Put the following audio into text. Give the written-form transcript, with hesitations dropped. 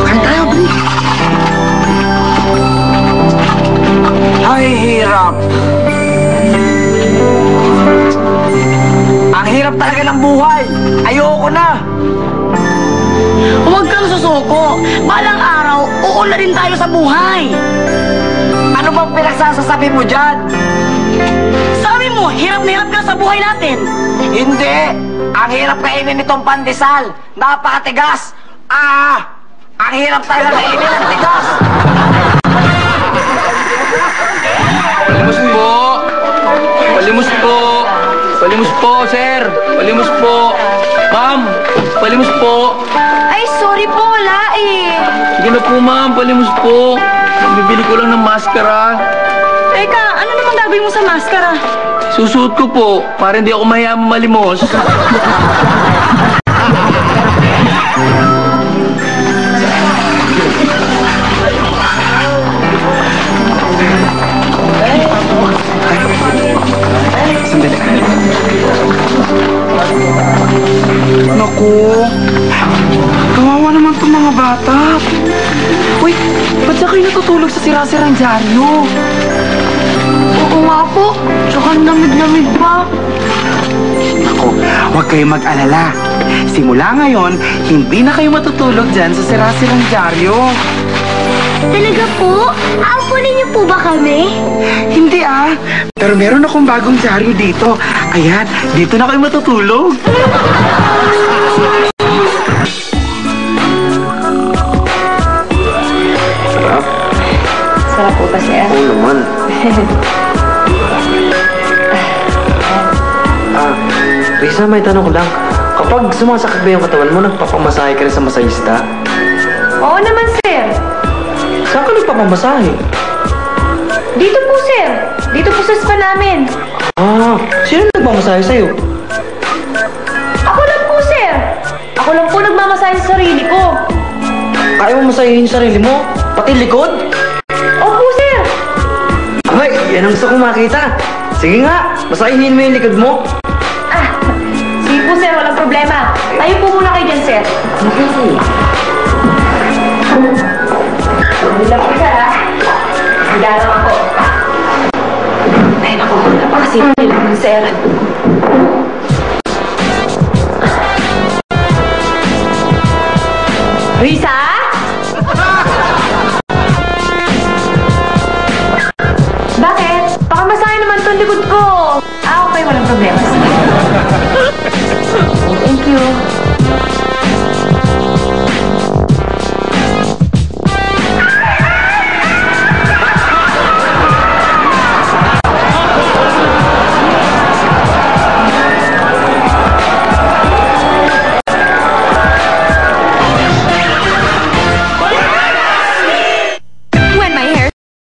Kain tayo, Bri. Ay, hirap. Ang hirap talaga ng buhay. Ayoko na. Huwag kang susuko. Balang araw, uularin tayo sa buhay. Ano bang pinagsasasabi mo dyan? Sabi mo, hirap na hirap ka sa buhay natin. Hindi. Ang hirap kainin itong pandesal. Napakatigas. Ang hirap talaga kainin ang tigas. Palimos po. Palimos po. Palimos po, sir. Palimos po. Ma'am, palimos po. Ay, sorry po, wala eh. Sige na po, ma'am. Palimos po. Bibili ko lang ng maskara. Teka, ano naman gagawin mo sa maskara? Susuot ko po para hindi ako mahiyang malimos. Naku, kawawa naman itong mga bata. Uy, ba't sa kayo natutulog sa sira-sirang dyaryo? Oo nga po, tsaka lamig-lamig pa. Naku, huwag kayong mag-alala. Simula ngayon, hindi na kayo matutulog dyan sa sira-sirang dyaryo. Talaga po? Aapunin niyo po ba kami? Hindi pero meron akong bagong dyaryo dito. Ayan, dito na kayo matutulog. Sarap. Sarap po ba siya? Oo naman. Risa, may tanong ko lang. Kapag sumasakit ba yung katawan mo, nagpapamasahe ka rin sa masahista? Oo naman, sir. Saan ka nagpapamasahe? Dito po, sir. Dito po sa spa namin. Sino nagpapamasahe sa'yo? Ako lang po, sir. Ako lang po nagmamasahe sa sarili ko. Kaya mo masahihin yung sarili mo? Pati likod? Opo, sir. Ay, yan ang gusto kong makita. Sige nga, masahihin mo yung likod mo. Sige po, sir. Walang problema. Tayo po muna kayo dyan, sir. Hindi lang po, sir, ha? Hindi lang ako. Ay, naku. Napakasimple lang, sir. Risa? Bakit? Pakamasahe naman itong likod ko. Okay, walang problema. Thank you.